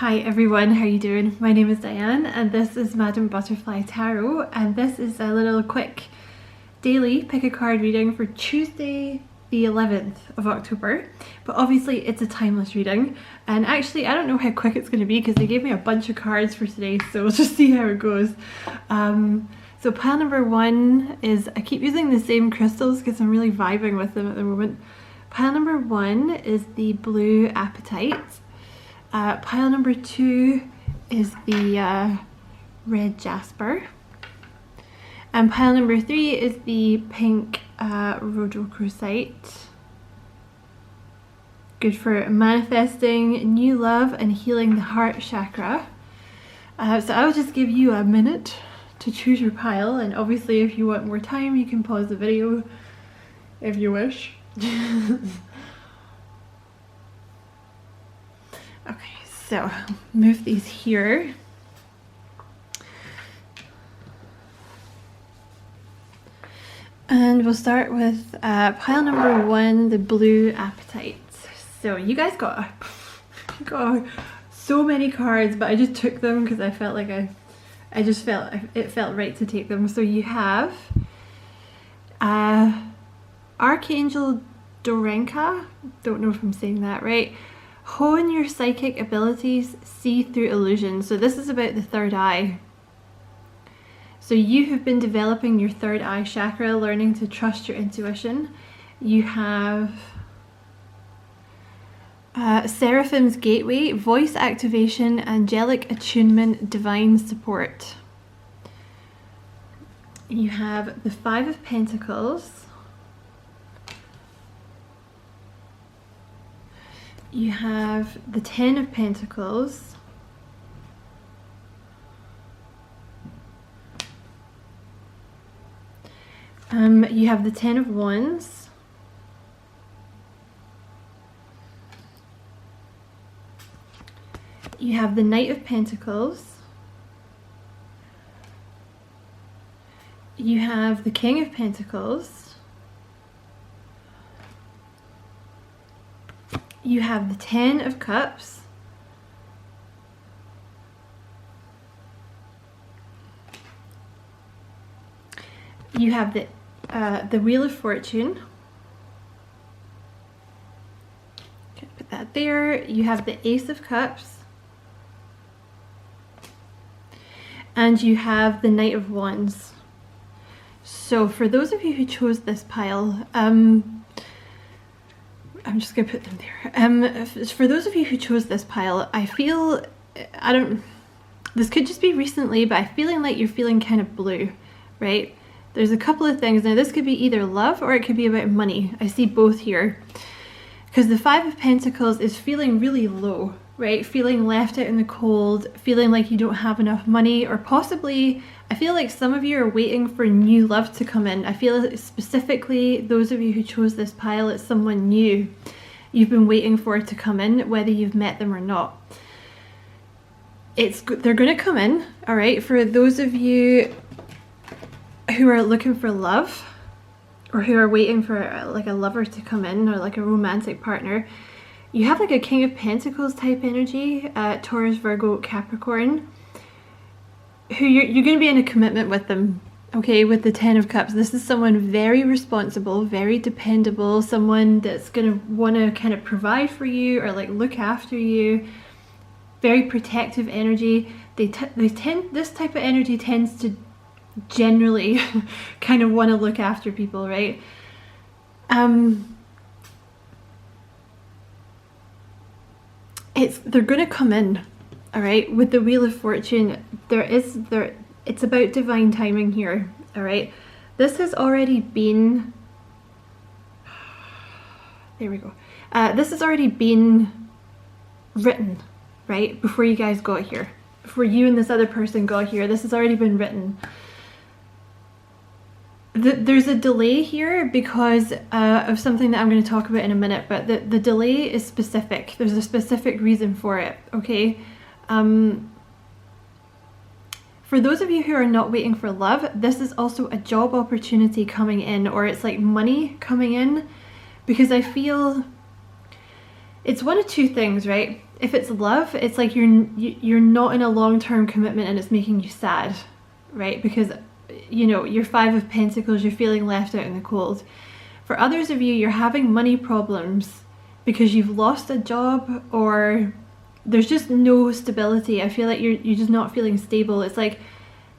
Hi everyone, how are you doing? My name is Diane and this is Madam Butterfly Tarot, and this is a little quick daily pick a card reading for Tuesday the 11th of October, but obviously it's a timeless reading, and actually I don't know how quick it's going to be because they gave me a bunch of cards for today, so we'll just see how it goes. So pile number one is, I keep using the same crystals because I'm really vibing with them at the moment. Pile number one is the blue apatite. Pile number two is the red jasper, and pile number three is the pink rhodochrosite. Good for manifesting new love and healing the heart chakra. So I'll just give you a minute to choose your pile, and obviously if you want more time you can pause the video if you wish. Okay, so move these here. And we'll start with pile number one, the blue apatite. So you guys got so many cards, but I just took them because I felt like it felt right to take them. So you have Archangel Dorenka, don't know if I'm saying that right. Hone your psychic abilities, see through illusions. So this is about the third eye. So you have been developing your third eye chakra, learning to trust your intuition. You have Seraphim's Gateway, voice activation, angelic attunement, divine support. You have the Five of Pentacles. You have the Ten of Pentacles. You have the Ten of Wands. You have the Knight of Pentacles. You have the King of Pentacles. You have the Ten of Cups. You have the Wheel of Fortune. Okay, put that there. You have the Ace of Cups. And you have the Knight of Wands. So for those of you who chose this pile, I'm just gonna put them there. For those of you who chose this pile, I feel, this could just be recently, but I'm feeling like you're feeling kind of blue, right? There's a couple of things. Now this could be either love or it could be about money. I see both here. Because the Five of Pentacles is feeling really low, right? Feeling left out in the cold, feeling like you don't have enough money, or possibly, I feel like some of you are waiting for new love to come in. I feel specifically those of you who chose this pile, it's someone new you've been waiting for to come in, whether you've met them or not. They're going to come in, all right? For those of you who are looking for love, or who are waiting for like a lover to come in, or like a romantic partner, you have like a King of Pentacles type energy, Taurus, Virgo, Capricorn, who you're going to be in a commitment with them, okay, with the Ten of Cups. This is someone very responsible, very dependable, someone that's going to want to kind of provide for you or like look after you, very protective energy. This type of energy tends to generally kind of want to look after people, right? They're going to come in, all right? With the Wheel of Fortune, it's about divine timing here, all right? This has already been, there we go. This has already been written, right? Before you guys got here, before you and this other person got here, this has already been written. There's a delay here because of something that I'm going to talk about in a minute, but the delay is specific. There's a specific reason for it, okay? For those of you who are not waiting for love, this is also a job opportunity coming in, or it's like money coming in, because I feel it's one of two things, right? If it's love, it's like you're not in a long-term commitment and it's making you sad, right? Because, you know, you're 5 of Pentacles, you're feeling left out in the cold. For others of you, you're having money problems because you've lost a job, or there's just no stability. I feel like you're just not feeling stable. It's like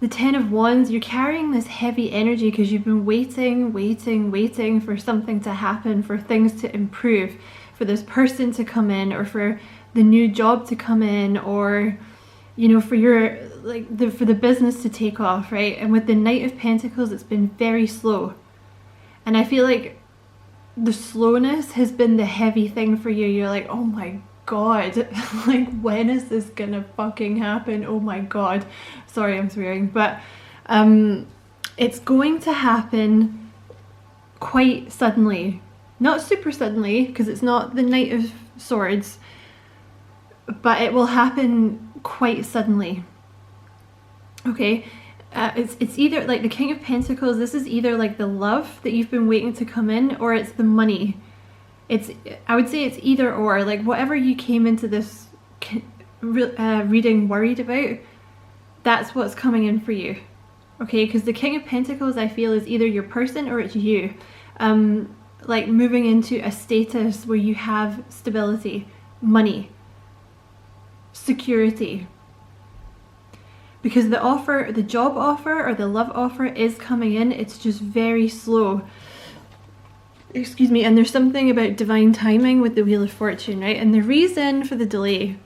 the 10 of Wands, you're carrying this heavy energy because you've been waiting for something to happen, for things to improve, for this person to come in, or for the new job to come in, or, you know, for your, like, for the business to take off, right? And with the Knight of Pentacles, it's been very slow. And I feel like the slowness has been the heavy thing for you. You're like, oh my God, like, when is this gonna fucking happen? Oh my God. Sorry, I'm swearing, but it's going to happen quite suddenly. Not super suddenly, because it's not the Knight of Swords, but it will happen quite suddenly. Okay, it's either like the King of Pentacles, this is either like the love that you've been waiting to come in, or it's the money. I would say it's either or, like whatever you came into this reading worried about, that's what's coming in for you. Okay, because the King of Pentacles, I feel, is either your person or it's you. Like moving into a status where you have stability, money, security. Because the offer, the job offer or the love offer is coming in, it's just very slow. Excuse me, and there's something about divine timing with the Wheel of Fortune, right? And the reason for the delay,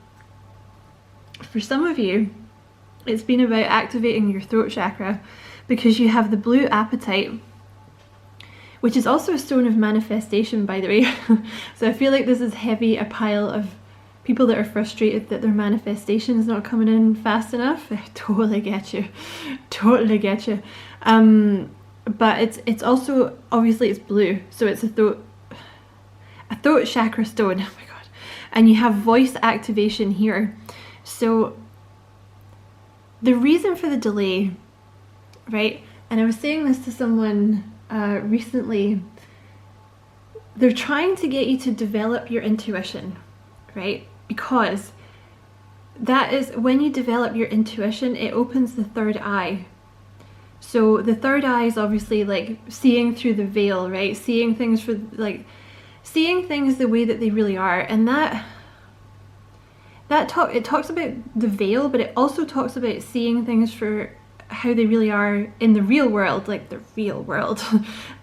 for some of you, it's been about activating your throat chakra, because you have the blue apatite, which is also a stone of manifestation, by the way. So I feel like this is heavy, a pile of people that are frustrated that their manifestation is not coming in fast enough. I totally get you. Totally get you. But it's also, obviously it's blue, so it's a throat chakra stone. Oh my God. And you have voice activation here. So the reason for the delay, right? And I was saying this to someone recently. They're trying to get you to develop your intuition, right? Because that is, when you develop your intuition, it opens the third eye. So the third eye is obviously like seeing through the veil, right? Seeing things for, like, seeing things the way that they really are. And it talks about the veil, but it also talks about seeing things for how they really are in the real world, like the real world.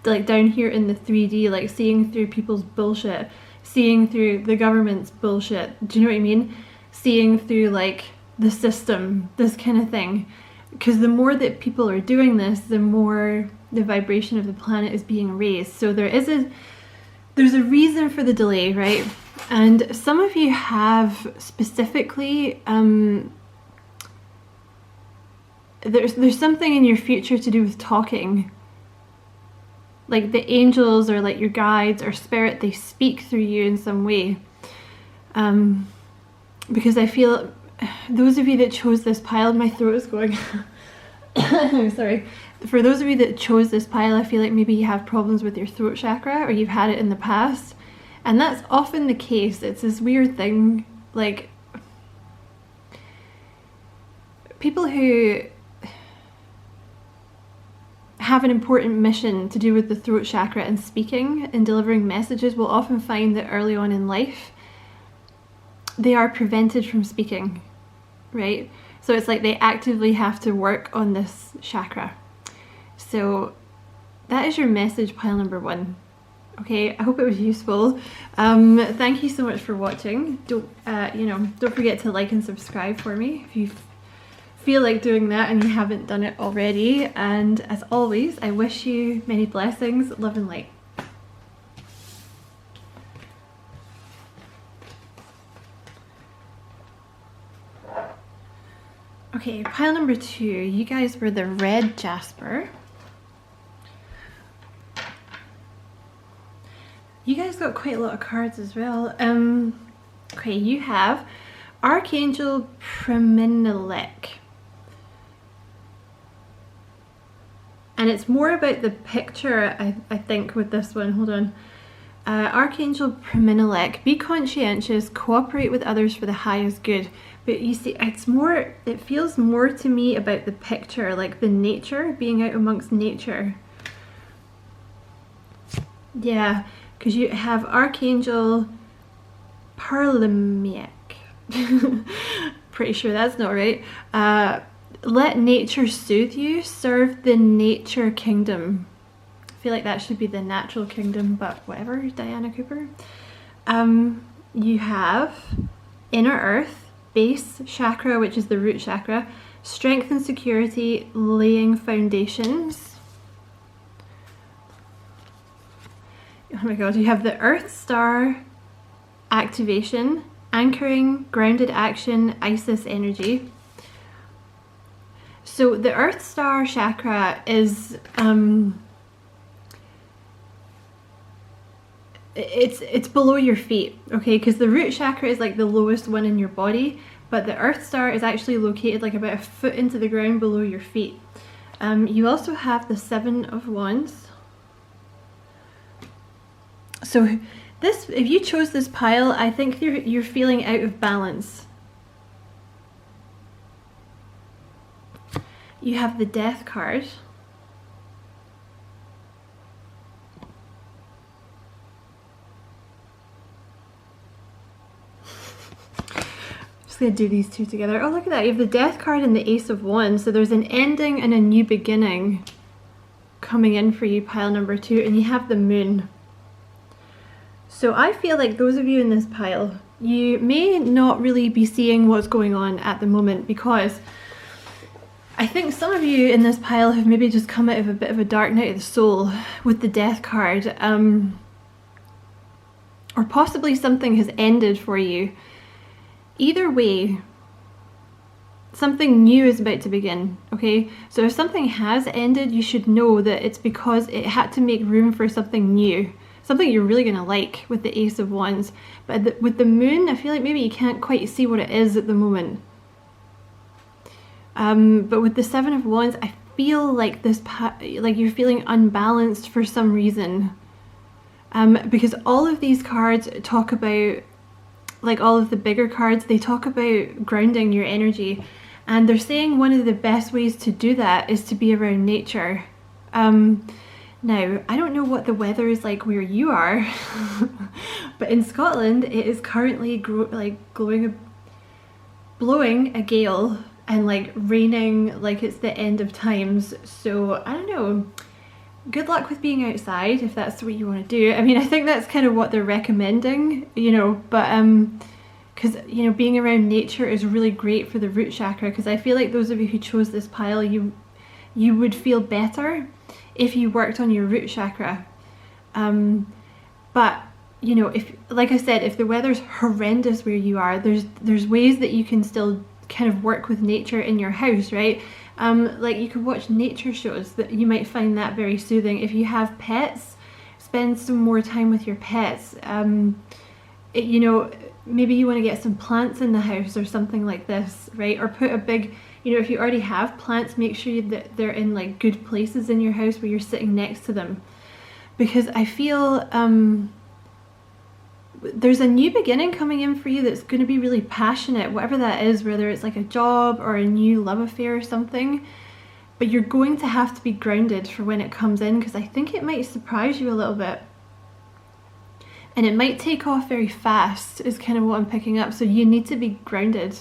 Like down here in the 3D, like seeing through people's bullshit, seeing through the government's bullshit. Do you know what I mean? Seeing through like the system, this kind of thing. Because the more that people are doing this, the more the vibration of the planet is being raised. So there's a reason for the delay, right? And some of you have specifically, there's something in your future to do with talking. Like the angels or like your guides or spirit, they speak through you in some way. Because I feel, those of you that chose this pile, my throat is going. Sorry. For those of you that chose this pile, I feel like maybe you have problems with your throat chakra, or you've had it in the past. And that's often the case. It's this weird thing, like people who have an important mission to do with the throat chakra and speaking and delivering messages will often find that early on in life they are prevented from speaking, right? So it's like they actively have to work on this chakra. So that is your message, pile number 1. Okay, I hope it was useful. Thank you so much for watching. Don't forget to like and subscribe for me if you feel like doing that and you haven't done it already. And as always, I wish you many blessings, love and light. Okay, pile number 2, you guys were the red jasper. You guys got quite a lot of cards as well. Okay, you have Archangel Preminelek. And it's more about the picture, I think, with this one. Hold on. Archangel Priminelec, be conscientious, cooperate with others for the highest good. But you see, it feels more to me about the picture, like the nature, being out amongst nature. Yeah, because you have Archangel Parlemiec. Pretty sure that's not right. Let nature soothe you, serve the nature kingdom. I feel like that should be the natural kingdom, but whatever, Diana Cooper. You have inner earth, base chakra, which is the root chakra, strength and security, laying foundations. Oh my god, you have the earth star activation, anchoring, grounded action, Isis energy. So the earth star chakra is it's below your feet, okay, because the root chakra is like the lowest one in your body, but the earth star is actually located like about a foot into the ground below your feet. You also have the 7 of Wands. So this, if you chose this pile, I think you're feeling out of balance. You have the Death card. Just gonna do these two together. Oh, look at that. You have the Death card and the Ace of Wands. So there's an ending and a new beginning coming in for you, pile number 2, and you have the Moon. So I feel like those of you in this pile, you may not really be seeing what's going on at the moment, because I think some of you in this pile have maybe just come out of a bit of a dark night of the soul with the Death card, or possibly something has ended for you. Either way, something new is about to begin, okay? So if something has ended, you should know that it's because it had to make room for something new, something you're really gonna like, with the Ace of Wands. But with the Moon, I feel like maybe you can't quite see what it is at the moment. But with the 7 of Wands, I feel like like you're feeling unbalanced for some reason. Because all of these cards talk about, like all of the bigger cards, they talk about grounding your energy. And they're saying one of the best ways to do that is to be around nature. Now, I don't know what the weather is like where you are, but in Scotland it is currently blowing a gale and like raining like it's the end of times. So I don't know, good luck with being outside if that's what you want to do. I mean, I think that's kind of what they're recommending, you know, but because, you know, being around nature is really great for the root chakra, because I feel like those of you who chose this pile, you would feel better if you worked on your root chakra. But you know, if, like I said, if the weather's horrendous where you are, there's ways that you can still kind of work with nature in your house, right? Like you could watch nature shows, that you might find that very soothing. If you have pets, spend some more time with your pets. You know, maybe you want to get some plants in the house or something like this, right? Or put a big, you know, if you already have plants, make sure that they're in like good places in your house where you're sitting next to them. Because I feel there's a new beginning coming in for you that's going to be really passionate, whatever that is, whether it's like a job or a new love affair or something. But you're going to have to be grounded for when it comes in, because I think it might surprise you a little bit. And it might take off very fast is kind of what I'm picking up. So you need to be grounded.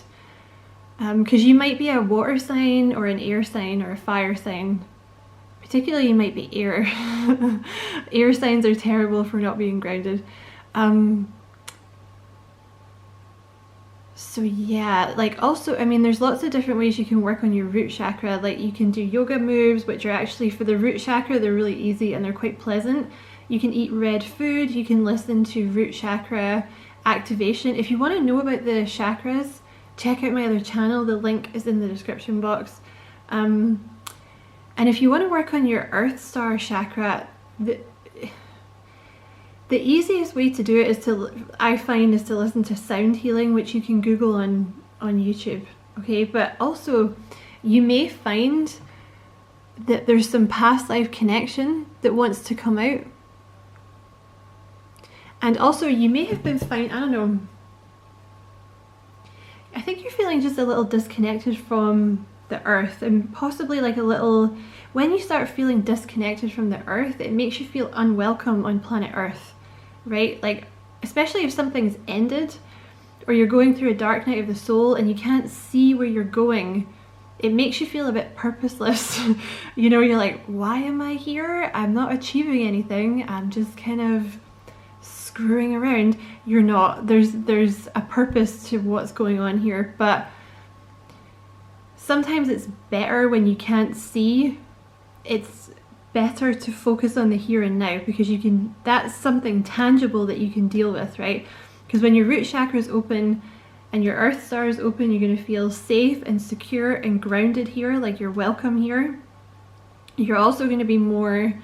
Because you might be a water sign or an air sign or a fire sign. Particularly you might be air. Air signs are terrible for not being grounded. So yeah, like also, I mean, there's lots of different ways you can work on your root chakra. Like you can do yoga moves, which are actually for the root chakra, they're really easy and they're quite pleasant. You can eat red food, you can listen to root chakra activation. If you want to know about the chakras, check out my other channel, the link is in the description box. And if you want to work on your earth star chakra, the easiest way to do it I find, is to listen to sound healing, which you can Google on YouTube, okay? But also, you may find that there's some past life connection that wants to come out. And also you may have been fine, I don't know, I think you're feeling just a little disconnected from the earth, and possibly like a little, when you start feeling disconnected from the earth, it makes you feel unwelcome on planet Earth, right? Like, especially if something's ended, or you're going through a dark night of the soul and you can't see where you're going, it makes you feel a bit purposeless. You know, you're like, why am I here? I'm not achieving anything. I'm just kind of screwing around. You're not. There's a purpose to what's going on here, but sometimes it's better when you can't see. It's better to focus on the here and now, because you can, that's something tangible that you can deal with, right? Because when your root chakra is open and your earth star is open, you're going to feel safe and secure and grounded here, like you're welcome here. You're also going to be more,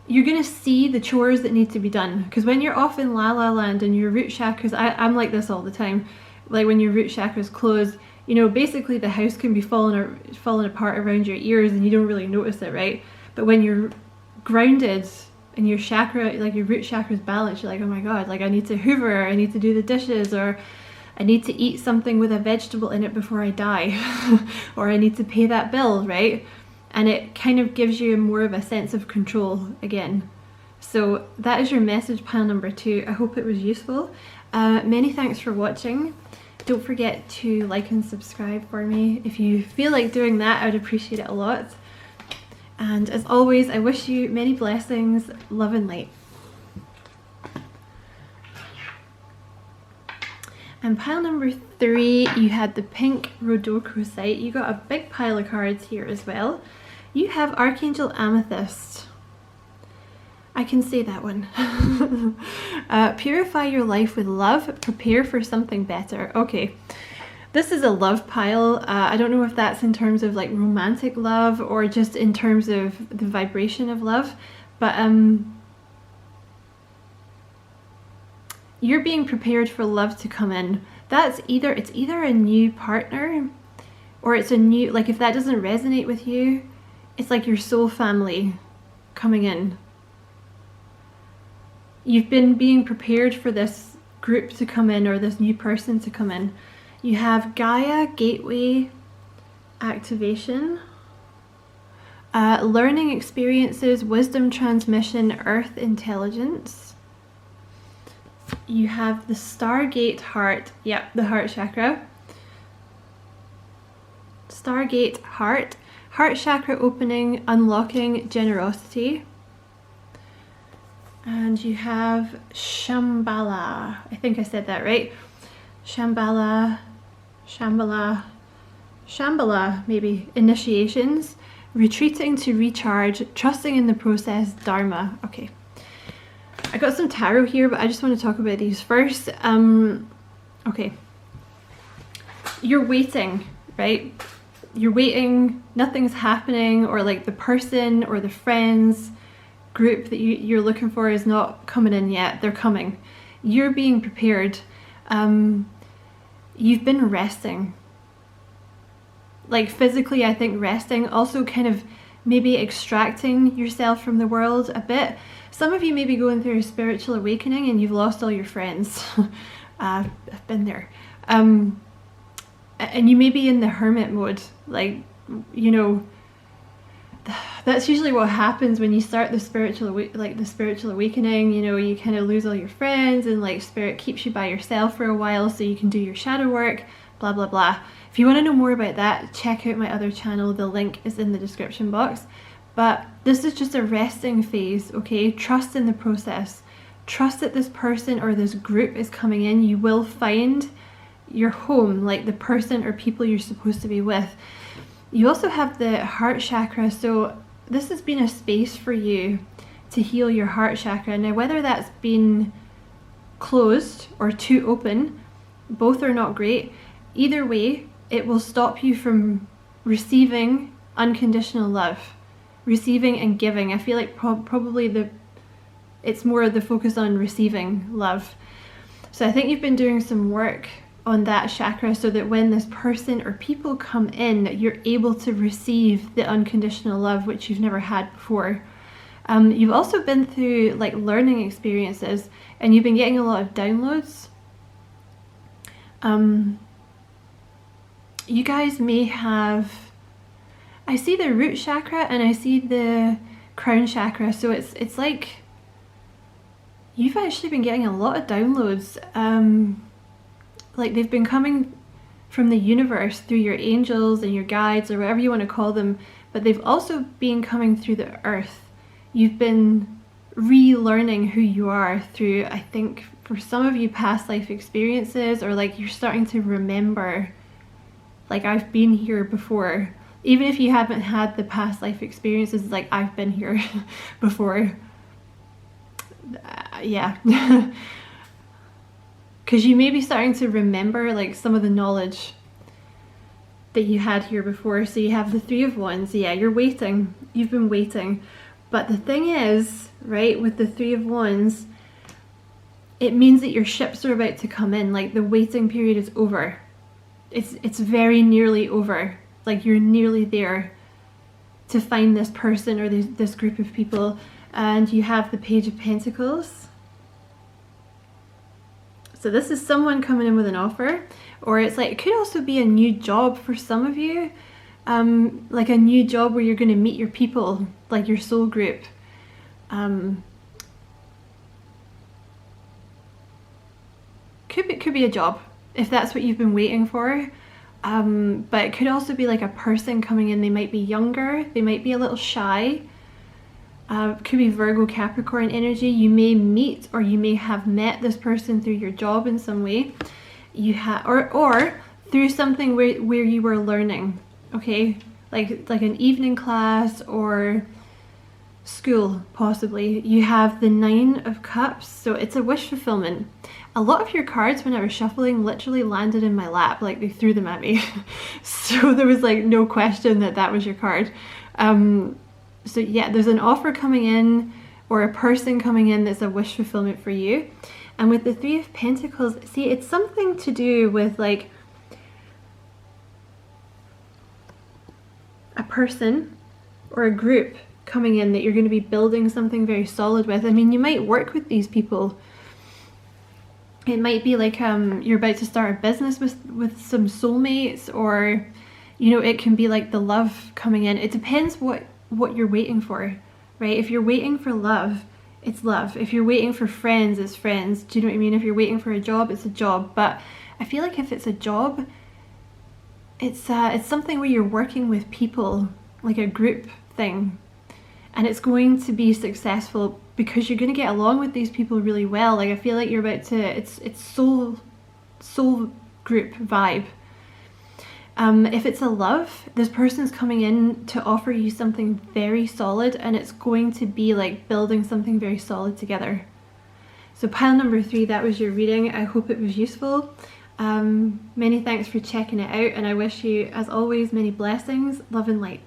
you're going to see the chores that need to be done. Because when you're off in la la land and your root chakras, I'm like this all the time, like when your root chakra is closed, you know, basically the house can be falling apart around your ears and you don't really notice it, right? But when you're grounded and your chakra, like your root chakra is balanced, you're like, oh my god, like I need to hoover, I need to do the dishes, or I need to eat something with a vegetable in it before I die, or I need to pay that bill, right? And it kind of gives you more of a sense of control again. So that is your message, pile number 2. I hope it was useful. Many thanks for watching. Don't forget to like and subscribe for me. If you feel like doing that, I would appreciate it a lot. And as always, I wish you many blessings, love and light. And pile number 3, you had the pink rhodochrosite. You got a big pile of cards here as well. You have Archangel Amethyst. I can say that one. Purify your life with love. Prepare for something better. Okay. This is a love pile. I don't know if that's in terms of like romantic love or just in terms of the vibration of love, but you're being prepared for love to come in. It's either a new partner, or it's a new, like if that doesn't resonate with you, it's like your soul family coming in. You've been being prepared for this group to come in, or this new person to come in. You have Gaia Gateway activation, learning experiences, wisdom transmission, earth intelligence. You have the Stargate heart, yep, the heart chakra. Stargate heart chakra opening, unlocking generosity. And you have Shambhala, I think I said that right. Shambhala, maybe. Initiations, retreating to recharge, trusting in the process, Dharma. Okay. I got some tarot here, but I just want to talk about these first. Okay. You're waiting, right? You're waiting, nothing's happening, or like the person or the friends group that you're looking for is not coming in yet. They're coming. You're being prepared. You've been resting. Like physically, I think resting, also kind of maybe extracting yourself from the world a bit. Some of you may be going through a spiritual awakening and you've lost all your friends. I've been there. And you may be in the hermit mode, like, you know, that's usually what happens when you start the spiritual awakening. You know, you kind of lose all your friends, and like spirit keeps you by yourself for a while so you can do your shadow work, blah blah blah. If you want to know more about that, check out my other channel. The link is in the description box. But this is just a resting phase, okay? Trust in the process. Trust that this person or this group is coming in. You will find your home, like the person or people you're supposed to be with. You also have the heart chakra, so this has been a space for you to heal your heart chakra. Now, whether that's been closed or too open, both are not great. Either way, it will stop you from receiving unconditional love, receiving and giving. I feel like probably it's more the focus on receiving love. So I think you've been doing some work on that chakra so that when this person or people come in, you're able to receive the unconditional love which you've never had before. You've also been through like learning experiences, and you've been getting a lot of downloads. You guys may have, I see the root chakra and I see the crown chakra, so it's like you've actually been getting a lot of downloads. Like they've been coming from the universe through your angels and your guides, or whatever you want to call them, but they've also been coming through the earth. You've been relearning who you are through, I think for some of you, past life experiences, or like you're starting to remember, like I've been here before. Even if you haven't had the past life experiences, like I've been here before. Yeah. Because you may be starting to remember like some of the knowledge that you had here before. So you have the Three of Wands. Yeah, you're waiting. You've been waiting. But the thing is, right, with the Three of Wands, it means that your ships are about to come in. Like the waiting period is over. It's very nearly over. Like you're nearly there to find this person or this group of people. And you have the Page of Pentacles. So this is someone coming in with an offer, or it's like, it could also be a new job for some of you. Like a new job where you're going to meet your people, like your soul group. Could be a job if that's what you've been waiting for. But it could also be like a person coming in. They might be younger, they might be a little shy. Could be Virgo, Capricorn energy. You may meet, or you may have met this person through your job in some way. You have, or through something where you were learning. Okay, like an evening class or school, possibly. You have the Nine of Cups, so it's a wish fulfillment. A lot of your cards, when I was shuffling, literally landed in my lap, like they threw them at me. So there was like no question that was your card. So yeah, there's an offer coming in, or a person coming in that's a wish fulfillment for you. And with the Three of Pentacles, see, it's something to do with like a person or a group coming in that you're going to be building something very solid with. I mean, you might work with these people. It might be like you're about to start a business with some soulmates, or you know, it can be like the love coming in. It depends what you're waiting for, right? If you're waiting for love, it's love. If you're waiting for friends, it's friends. Do you know what I mean? If you're waiting for a job, it's a job. But I feel like if it's a job, it's something where you're working with people, like a group thing, and it's going to be successful because you're going to get along with these people really well. Like I feel like you're about to, it's soul group vibe. If it's a love, this person's coming in to offer you something very solid, and it's going to be like building something very solid together. So pile number 3, that was your reading. I hope it was useful. Many thanks for checking it out, and I wish you, as always, many blessings, love and light.